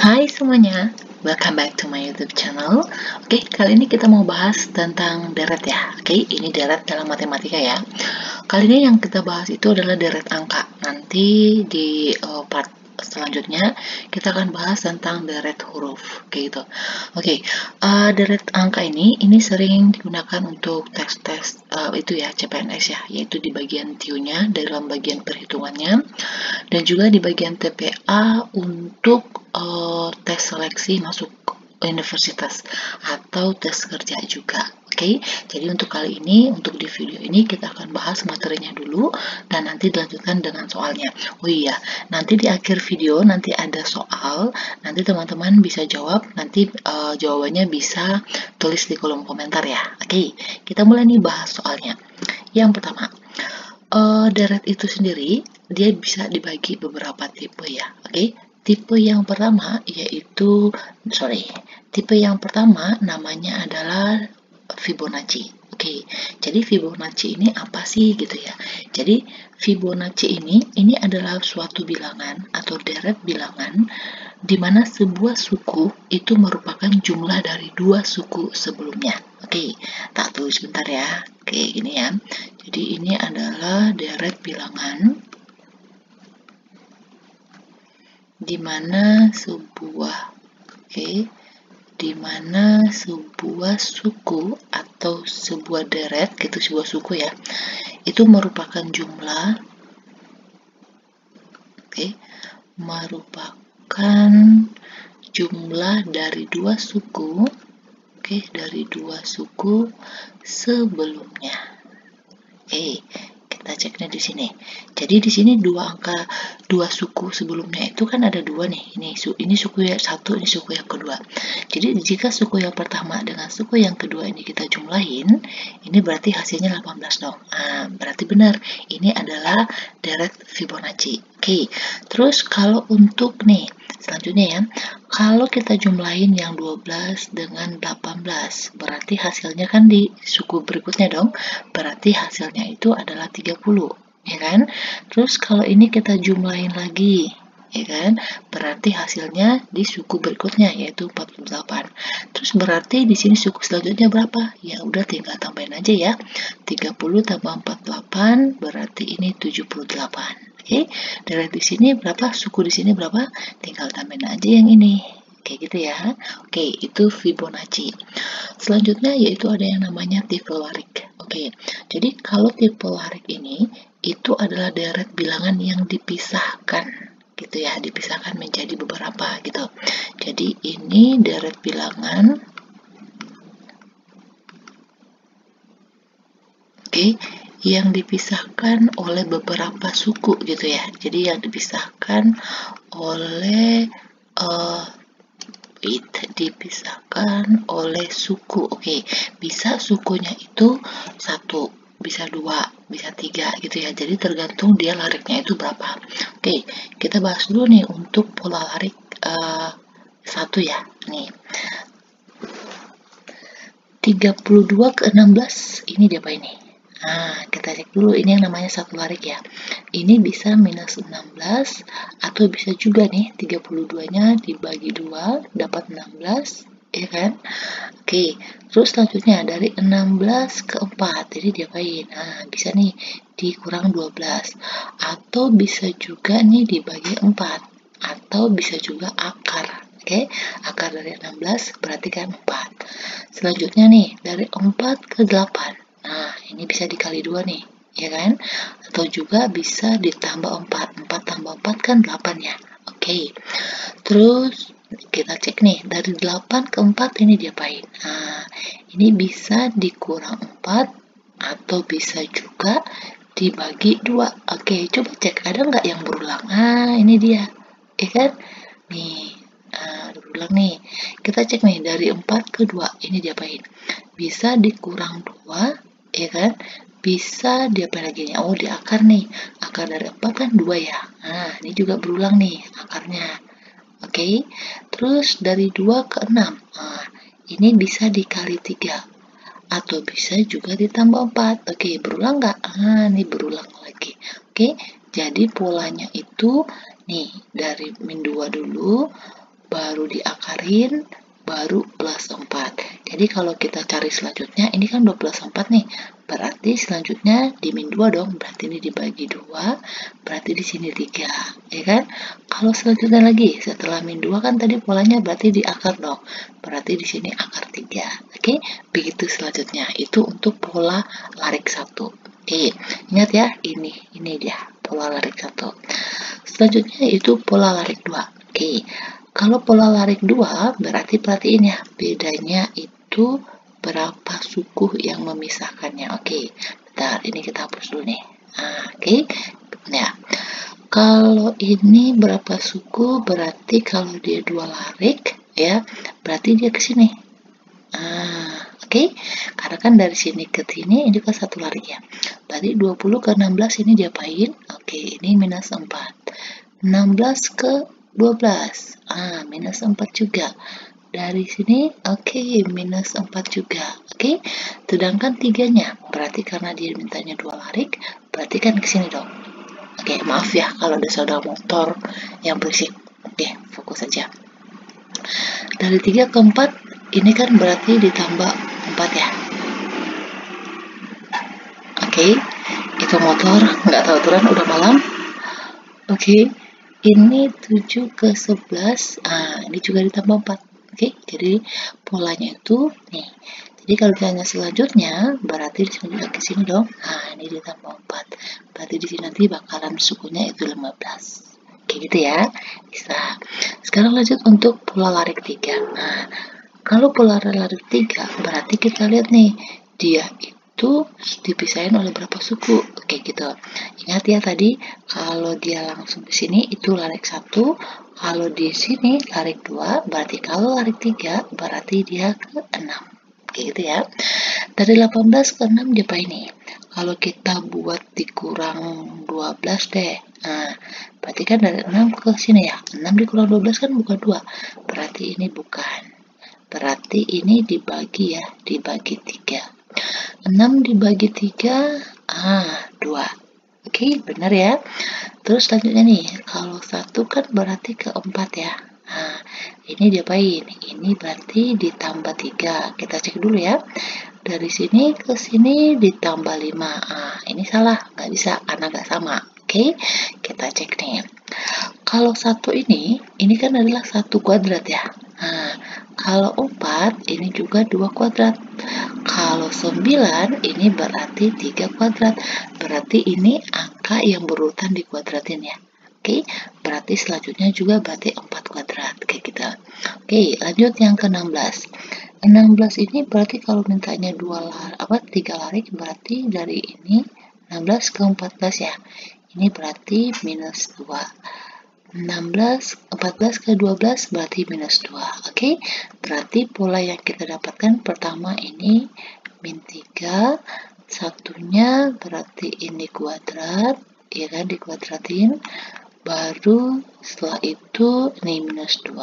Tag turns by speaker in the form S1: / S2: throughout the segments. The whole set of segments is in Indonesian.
S1: Hai semuanya, welcome back to my YouTube channel. Oke, kali ini kita mau bahas tentang deret ya. Oke, ini deret dalam matematika ya. Kali ini yang kita bahas itu adalah deret angka. Nanti di part selanjutnya kita akan bahas tentang deret huruf, kayak gitu. Oke, deret angka ini sering digunakan untuk tes-tes itu ya, CPNS ya, yaitu di bagian TIU-nya dalam bagian perhitungannya, dan juga di bagian TPA untuk tes seleksi masuk universitas atau tes kerja juga. Oke, jadi untuk kali ini, untuk di video ini kita akan bahas materinya dulu dan nanti dilanjutkan dengan soalnya. Oh iya, nanti di akhir video nanti ada soal, nanti teman-teman bisa jawab, nanti jawabannya bisa tulis di kolom komentar ya. Oke, kita mulai nih bahas soalnya. Yang pertama, deret itu sendiri dia bisa dibagi beberapa tipe ya. Oke, tipe yang pertama tipe yang pertama namanya adalah Fibonacci. Oke, jadi Fibonacci ini apa sih gitu ya? Jadi Fibonacci ini adalah suatu bilangan atau deret bilangan di mana sebuah suku itu merupakan jumlah dari dua suku sebelumnya. Oke, tak tulis sebentar ya. Oke, gini ya. Jadi ini adalah deret bilangan di mana sebuah suku atau sebuah deret gitu, sebuah suku ya, itu merupakan jumlah dari dua suku dari dua suku sebelumnya. Kita ceknya di sini. Jadi di sini dua suku sebelumnya itu kan ada dua nih. Ini suku yang satu, ini suku yang kedua. Jadi jika suku yang pertama dengan suku yang kedua ini kita jumlahin, ini berarti hasilnya 18 dong. Berarti benar. Ini adalah deret Fibonacci. Oke. Terus kalau untuk nih, selanjutnya ya, kalau kita jumlahin yang 12 dengan 18, berarti hasilnya kan di suku berikutnya dong. Berarti hasilnya itu adalah 30, ya kan? Terus kalau ini kita jumlahin lagi, ya kan? Berarti hasilnya di suku berikutnya yaitu 48. Terus berarti di sini suku selanjutnya berapa? Ya udah tinggal tambahin aja ya. 30 tambah 48 berarti ini 78. Oke, dari di sini berapa? Suku di sini berapa? Tinggal tambahin aja yang ini. Kayak gitu ya. Oke, itu Fibonacci. Selanjutnya yaitu ada yang namanya tipe Larik. Oke, jadi kalau tipe Larik ini itu adalah deret bilangan yang dipisahkan gitu ya, dipisahkan menjadi beberapa gitu. Jadi ini deret bilangan yang dipisahkan oleh beberapa suku gitu ya. Jadi yang dipisahkan oleh suku. Oke, bisa sukunya itu 1, bisa 2, bisa 3 gitu ya. Jadi tergantung dia lariknya itu berapa. Oke, kita bahas dulu nih untuk pola larik 1 ya. Nih. 32 ke 16 ini diapa ini? Kita cek dulu ini yang namanya satu larik ya. Ini bisa minus 16 atau bisa juga nih 32-nya dibagi 2 dapat 16, ya kan? Oke, terus selanjutnya dari 16 ke 4, jadi diapain? Bisa nih dikurang 12 atau bisa juga nih dibagi 4 atau bisa juga akar. Oke, akar dari 16 berarti kan 4. Selanjutnya nih dari 4 ke 8. Ini bisa dikali 2 nih, ya kan? Atau juga bisa ditambah 4. 4 tambah 4 kan 8 ya. Oke. Terus kita cek nih, dari 8 ke 4 ini diapain? Ini bisa dikurang 4 atau bisa juga dibagi 2. Oke, coba cek ada nggak yang berulang? Ini dia. Ya kan? Nih, berulang nih. Kita cek nih, dari 4 ke 2 ini diapain? Bisa dikurang 2, ya kan? Bisa diapain lagi nih? Di akar nih. Akar dari 4 kan 2 ya. Ini juga berulang nih akarnya. Oke. Terus dari 2 ke 6. Ini bisa dikali 3 atau bisa juga ditambah 4. Oke, berulang nggak? Ini berulang lagi. Oke. Jadi polanya itu nih dari min 2 dulu, baru diakarin, baru plus 4. Jadi kalau kita cari selanjutnya, ini kan 2 plus 4 nih. Berarti selanjutnya di min 2 dong. Berarti ini dibagi 2, berarti di sini 3. Ya kan? Kalau selanjutnya lagi, setelah min 2 kan tadi polanya berarti di akar dong. Berarti di sini akar 3. Oke, begitu selanjutnya. Itu untuk pola larik 1. Oke, ingat ya, ini dia pola larik 1. Selanjutnya itu pola larik 2. Oke. Kalau pola larik 2, berarti perhatiin ya, bedanya itu berapa suku yang memisahkannya. Oke, bentar, ini kita hapus dulu nih. Oke, ya. Kalau ini berapa suku, berarti kalau dia 2 larik, ya, berarti dia ke sini. Oke, karena kan dari sini ke sini, ini kan 1 larik ya. Berarti 20 ke 16 ini diapain? Oke, ini minus 4. 16 ke 12, minus 4 juga. Dari sini, oke, minus 4 juga. Oke, sedangkan 3-nya, berarti karena dia mintanya 2 larik, berarti kan ke sini dong. Oke, maaf ya kalau ada suara motor yang berisik. Oke, fokus saja. Dari 3 ke 4, ini kan berarti ditambah 4 ya. Oke, itu motor, nggak tahu aturan, udah malam. Oke. Ini 7 ke 11, ini juga ditambah 4. Oke, jadi polanya itu nih. Jadi kalau misalnya selanjutnya, berarti di sini ke sini dong. Ini ditambah 4. Berarti di sini nanti bakalan sukunya itu 15. Oke, gitu ya. Bisa. Sekarang lanjut untuk pola larik 3. Kalau pola larik 3, berarti kita lihat nih, dia itu dipisahin oleh berapa suku. Oke, gitu. Ingat ya tadi, kalau dia langsung ke sini itu larik 1, kalau di sini larik 2, berarti kalau larik 3, berarti dia ke 6. Oke, gitu ya. Dari 18 ke 6 dia apa ini? Kalau kita buat dikurang 12 deh. Berarti kan dari 6 ke sini ya. 6 dikurang 12 kan bukan 2. Berarti ini bukan. Berarti ini dibagi ya, dibagi 3. 6 dibagi 3, 2. Oke, benar ya. Terus selanjutnya nih, kalau 1 kan berarti ke 4 ya. Ini diapain? Ini berarti ditambah 3. Kita cek dulu ya. Dari sini ke sini ditambah 5. Ini salah, nggak bisa karena nggak sama. Oke, kita cek nih. Kalau 1 ini kan adalah 1 kuadrat ya. Kalau 4, ini juga 2 kuadrat. Kalau 9, ini berarti 3 kuadrat. Berarti ini angka yang berurutan dikuadratin ya. Oke, berarti selanjutnya juga berarti 4 kuadrat. Kayak gitu. Oke, lanjut yang ke-16. 16 ini berarti kalau mintanya 3 larik, berarti dari ini 16 ke 14 ya. Ini berarti minus 2. 14 ke 12 berarti minus 2. Oke, berarti pola yang kita dapatkan pertama ini min 3, satunya berarti ini kuadrat, ya kan, dikuadratin, baru setelah itu ini minus 2.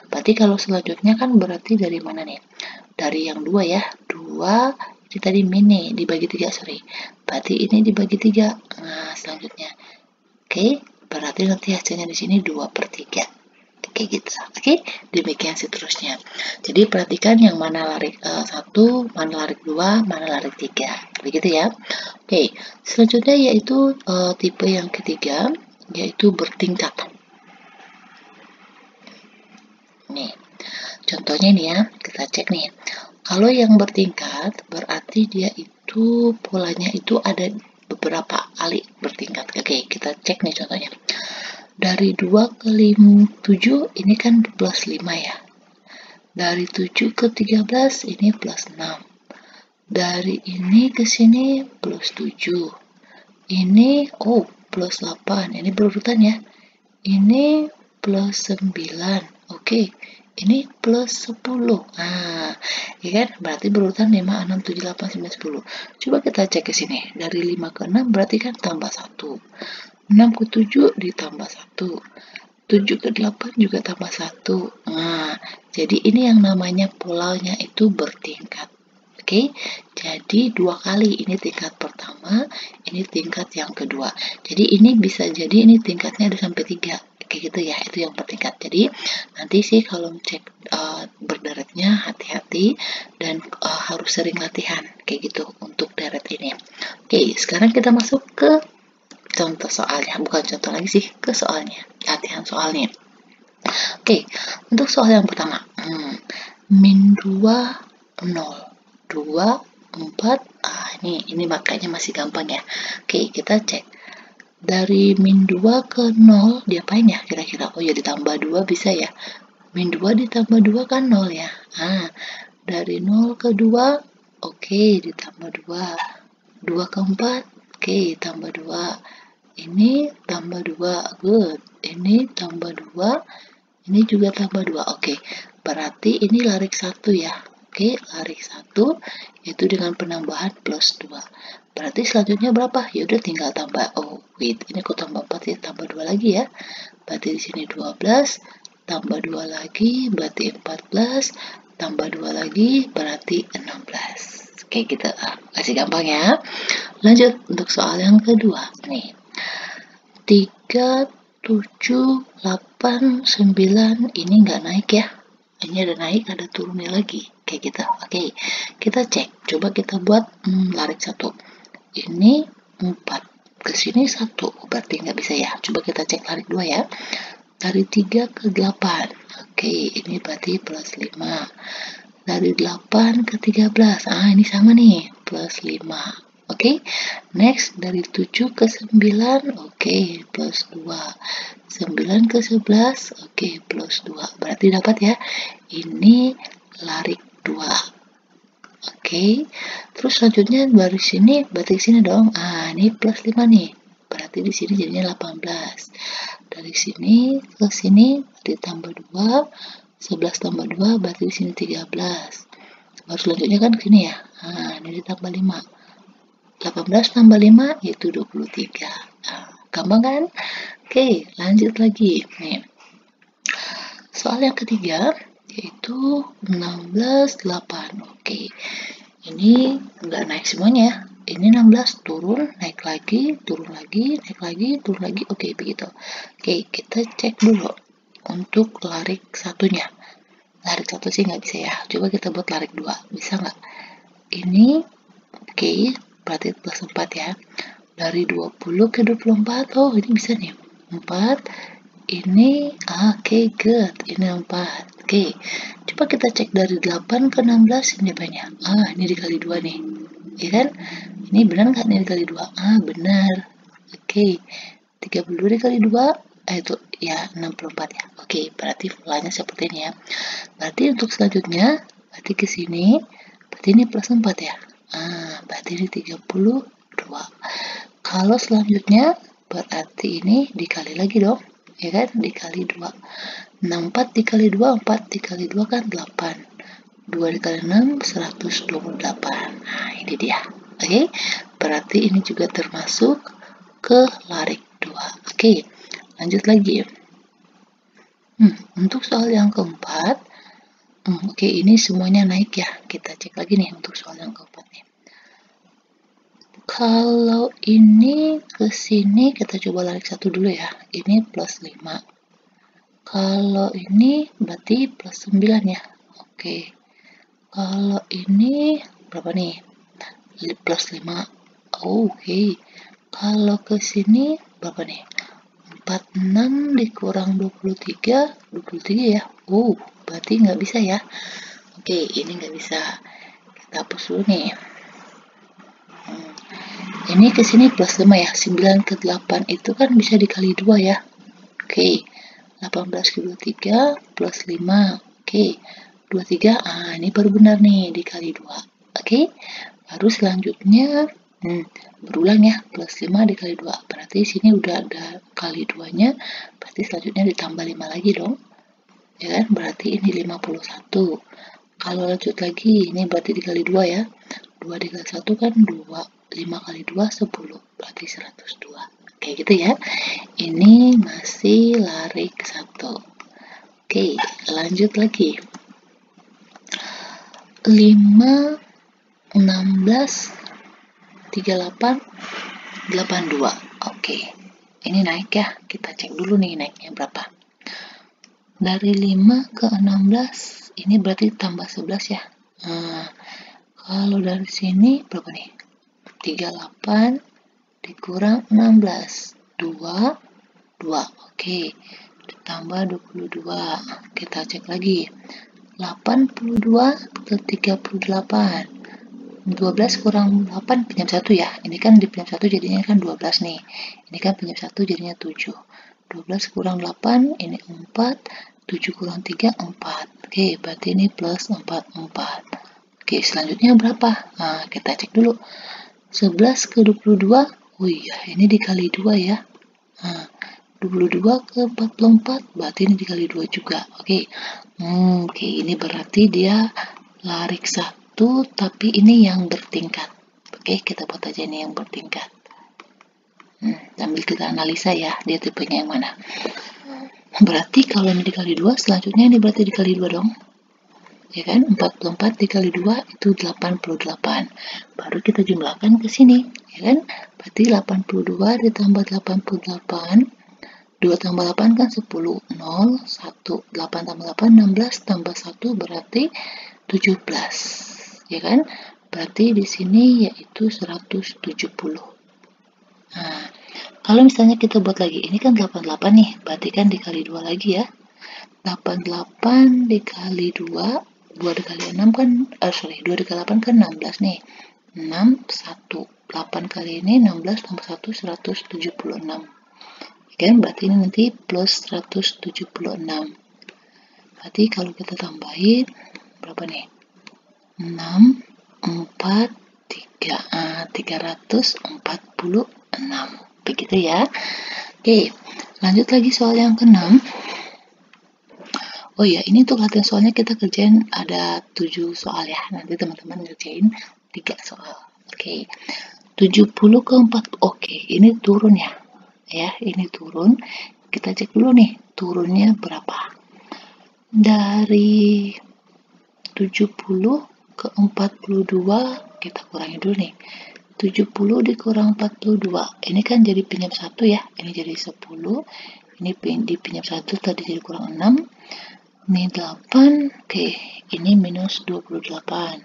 S1: Berarti kalau selanjutnya kan berarti dari mana nih? Dari yang 2 ya, 2 ini tadi min nih, dibagi 3, sorry. Berarti ini dibagi 3, selanjutnya. Oke, berarti nanti hasilnya di sini 2/3. Kayak gitu. Oke, demikian seterusnya. Jadi perhatikan yang mana larik 1, mana larik 2, mana larik 3. Begitu ya. Oke, selanjutnya yaitu tipe yang ketiga, yaitu bertingkat. Nih, contohnya nih ya, kita cek nih. Kalau yang bertingkat, berarti dia itu polanya itu ada beberapa kali bertingkat. Oke, kita cek nih contohnya. Dari 2 ke 7 ini kan plus 5 ya. Dari 7 ke 13 ini plus 6. Dari ini ke sini plus 7. Ini plus 8. Ini berurutan ya. Ini plus 9. Oke. Ini plus 10. Ya kan? Berarti berurutan 5, 6, 7, 8, 9, 10. Coba kita cek ke sini. Dari 5 ke 6 berarti kan tambah 1. 6 ke 7 ditambah 1. 7 ke 8 juga tambah 1. Jadi ini yang namanya polanya itu bertingkat. Oke, jadi 2 kali. Ini tingkat pertama, ini tingkat yang kedua. Jadi ini bisa jadi ini tingkatnya ada sampai 3. kayak gitu ya, itu yang bertingkat. Jadi nanti sih kalau cek berderetnya hati-hati dan harus sering latihan kayak gitu untuk deret ini. Oke, sekarang kita masuk ke contoh soalnya, bukan contoh lagi sih, ke soalnya, latihan soalnya. Oke, untuk soal yang pertama, min 2, 0, 2, 4, ini makanya masih gampang ya. Oke, kita cek. Dari min 2 ke 0, diapain ya kira-kira? Oh ya, ditambah 2 bisa ya. Min 2 ditambah 2 kan 0 ya. Dari 0 ke 2, oke, ditambah 2. 2 ke 4, oke, tambah 2. Ini tambah 2, good. Ini tambah 2, ini juga tambah 2, oke. Berarti ini larik 1 ya. Oke, larik 1 yaitu dengan penambahan plus 2. Berarti selanjutnya berapa? Ya udah tinggal tambah. Oh, wait, ini kok tambah 4 ya, tambah 2 lagi ya. Berarti di sini 12 tambah 2 lagi berarti 14 tambah 2 lagi berarti 16. Kayak gitu. Masih gampang ya. Lanjut untuk soal yang kedua. Nih. 3, 7, 8, 9 ini nggak naik ya. Ini ada naik, ada turunnya lagi. Kayak gitu. Oke, kita cek. Coba kita buat larik 1. Ini 4. Kesini 1. Berarti nggak bisa ya. Coba kita cek larik 2 ya. Dari 3 ke 8. Oke, ini berarti plus 5. Dari 8 ke 13. Ini sama nih. Plus 5. Oke, next dari 7 ke 9, oke, plus 2. 9 ke 11, oke, plus 2. Berarti dapat ya, ini larik 2. Oke, terus selanjutnya dari sini, berarti ke sini dong. Ini plus 5 nih, berarti di sini jadinya 18. Dari sini ke sini, berarti tambah 2. 11 tambah 2, berarti di sini 13. Baru selanjutnya kan ke sini ya, ini ditambah 5. 18 tambah 5 yaitu 23. Gampang kan? Oke, lanjut lagi. Nih. Soal yang ketiga yaitu 16, 8. Oke. Ini enggak naik semuanya. Ini 16 turun, naik lagi, turun lagi, naik lagi, turun lagi. Oke, begitu. Oke, kita cek dulu untuk larik satunya. Larik 1 sih nggak bisa ya. Coba kita buat larik 2. Bisa nggak? Ini oke. Berarti plus 4 ya. Dari 20 ke 24. Oh, ini bisa nih. 4. Ini, oke, good. Ini 4. Oke. Coba kita cek dari 8 ke 16. Ini banyak. Ini dikali 2 nih. Ya kan? Ini benar nggak nih dikali 2? Benar. Oke. 32 dikali 2. Itu ya 64 ya. Oke, berarti polanya seperti ini ya. Berarti untuk selanjutnya, berarti ke sini. Berarti ini plus 4 ya. Berarti ini 32. Kalau selanjutnya berarti ini dikali lagi dong, ya kan? Dikali 2. 64 dikali 2, 4 dikali 2 kan 8. 2 dikali 6, 128. Ini dia. Oke, berarti ini juga termasuk ke larik 2. Oke, lanjut lagi. Untuk soal yang keempat, oke, ini semuanya naik ya. Kita cek lagi nih untuk soal yang keempat nih. Kalau ini ke sini kita coba larik 1 dulu ya. Ini plus 5. Kalau ini berarti plus 9 ya. Oke. Kalau ini berapa nih? Plus 5. Oke. Kalau ke sini berapa nih? 46 dikurang 23. 23 ya. Berarti nggak bisa ya. Oke, ini nggak bisa. Kita hapus dulu nih. Ini ke sini plus 5 ya. 9 ke 8 itu kan bisa dikali 2 ya. Oke. 18 ke 23 plus 5. Oke. 23. Ini baru benar nih dikali 2. Oke. Baru selanjutnya berulang ya. Plus 5 dikali 2. Berarti sini udah ada kali 2-nya. Berarti selanjutnya ditambah 5 lagi dong. Ya kan? Berarti ini 51. Kalau lanjut lagi, ini berarti dikali 2 ya. 2 dikali 1 kan 2. 5 kali 2, 10. Berarti 102. Kayak gitu ya. Ini masih larik 1. Oke, lanjut lagi. 5, 16, 38, 82. Oke. ini naik ya. Kita cek dulu nih naiknya berapa. Dari 5 ke 16, ini berarti tambah 11 ya. Nah, kalau dari sini berapa nih? 38 dikurang 16, 2, 2. Oke, ditambah 22. Kita cek lagi. 82 ke 38. 12 kurang 8 pinjam 1 ya. Ini kan di pinjam 1 jadinya kan 12 nih. Ini kan pinjam 1 jadinya 7. 12 kurang 8 ini 4. 7 kurang 3 4. Oke, berarti ini plus 4 4. Oke, selanjutnya berapa? Nah, kita cek dulu. 11 ke 22. Oh iya, ini dikali 2 ya. Nah, 22 ke 44 berarti ini dikali 2 juga. Oke. Oke, ini berarti dia lari ke 1, tapi ini yang bertingkat. Oke, kita buat aja ini yang bertingkat. Sambil kita analisa ya, dia tipenya yang mana. Berarti kalau ini dikali 2, selanjutnya ini berarti dikali 2 dong. Ya kan, 44 dikali 2 itu 88. Baru kita jumlahkan ke sini, ya kan? Berarti 82 ditambah 88, 2 tambah 8 kan 10, 0, 1, 8 tambah 8, 16, tambah 1 berarti 17, ya kan? Berarti di sini yaitu 170. Nah, kalau misalnya kita buat lagi, ini kan 88 nih, berarti kan dikali 2 lagi ya. 88 dikali 2, 2 dikali 6 kan, 2 dikali 8 kan 16 nih. 6, 1, 8 kali ini 16 tambah 1, 176. Kan berarti ini nanti plus 176. Berarti kalau kita tambahin berapa nih? 6, 4, 3, 346. Begitu ya. Oke, lanjut lagi soal yang ke-6. Oh iya, ini untuk latihan soalnya kita kerjain ada 7 soal ya. Nanti teman-teman ngerjain 3 soal. Oke. 70 ke 4. Oke, ini turun ya. Ya, ini turun. Kita cek dulu nih, turunnya berapa. Dari 70 ke 42, kita kurangi dulu nih. 70 dikurang 42. Ini kan jadi pinjam 1 ya. Ini jadi 10. Ini dipinjam 1 tadi jadi kurang 6. Ini 8. Oke, ini minus 28.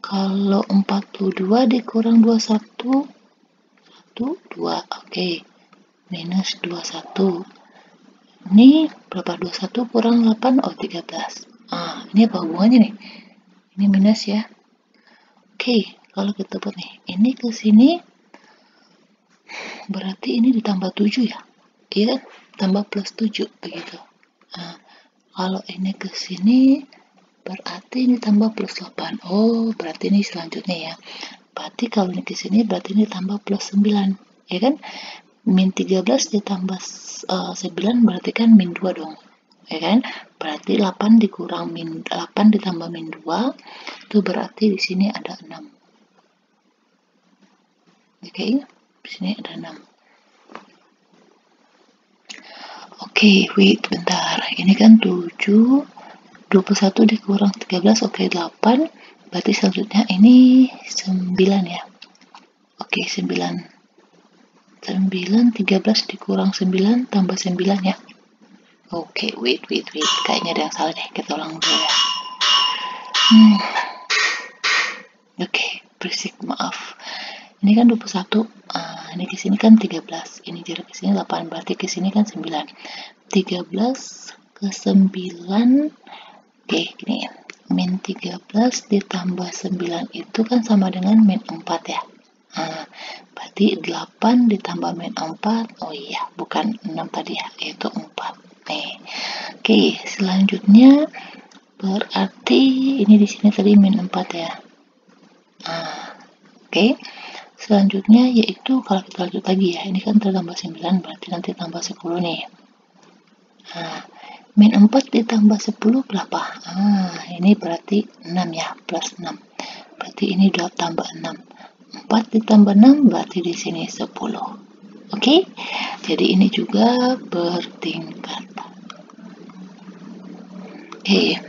S1: Kalau 42 dikurang 21, 1, 2, oke, minus 21. Ini berapa? 21 kurang 8, oh 13. Ini apa hubungannya nih? Ini minus ya. Oke, kalau kita buat nih, ini ke sini berarti ini ditambah 7 ya. Iya kan? Tambah plus 7 begitu. Kalau ini ke sini berarti ini tambah plus 8. Oh, berarti ini selanjutnya ya. Berarti kalau ini ke sini berarti ini tambah plus 9. Ya kan? Min 13 ditambah 9 berarti kan min 2 dong. Ya kan? Berarti 8 dikurang min 8 ditambah min 2 itu berarti di sini ada 6. Oke, di sini ada 6. Oke, wait bentar. Ini kan 7 21 dikurang 13, oke 8. Berarti selanjutnya ini 9 ya. Oke, 9. 9, 13 dikurang 9 tambah 9 ya. Oke, wait. Kayaknya ada yang salah deh. Kita ulang dulu ya. Oke, berisik, maaf. Ini kan 21. Ini ke sini kan 13. Ini jarak ke sini 8. Berarti ke sini kan 9. 13 ke 9. Oke, gini. Min 13 ditambah 9 itu kan sama dengan min 4 ya. Berarti 8 ditambah min 4. Oh iya, bukan 6 tadi ya, yaitu 4. Nih. Oke, selanjutnya berarti ini di sini tadi min 4 ya. Oke. Selanjutnya yaitu kalau kita lanjut lagi ya, ini kan tambah 9 berarti nanti tambah 10 nih. Min 4 ditambah 10 berapa? Ini berarti 6 ya, plus 6. Berarti ini udah tambah 6. 4 ditambah 6 berarti di sini 10. Oke? Jadi ini juga bertingkat. Oke.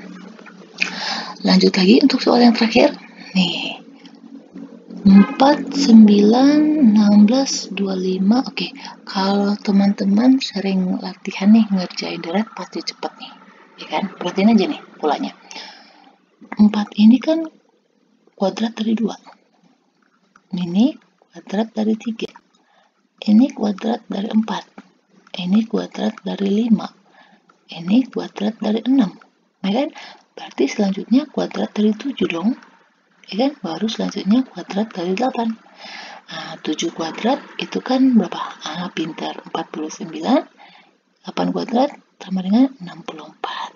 S1: Lanjut lagi untuk soal yang terakhir. Nih. 4, 9, 16, 25. Oke, kalau teman-teman sering latihan nih ngerjain deret pasti cepet nih, ya kan? Perhatiin aja nih polanya. 4 ini kan kuadrat dari 2. Ini kuadrat dari 3. Ini kuadrat dari 4. Ini kuadrat dari 5. Ini kuadrat dari 6. Ya kan? Berarti selanjutnya kuadrat dari 7 dong. Ya kan? Baru selanjutnya kuadrat dari 8. Nah, 7 kuadrat itu kan berapa? Pintar. 49. 8 kuadrat sama dengan 64.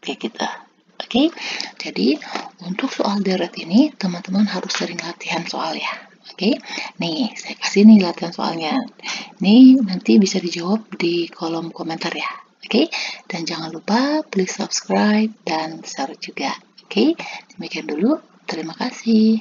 S1: Kayak gitu. Oke, jadi untuk soal deret ini teman-teman harus sering latihan soal ya. Oke, nih saya kasih nih latihan soalnya. Nih nanti bisa dijawab di kolom komentar ya. Oke, dan jangan lupa please subscribe dan share juga. Oke, demikian dulu. Terima kasih.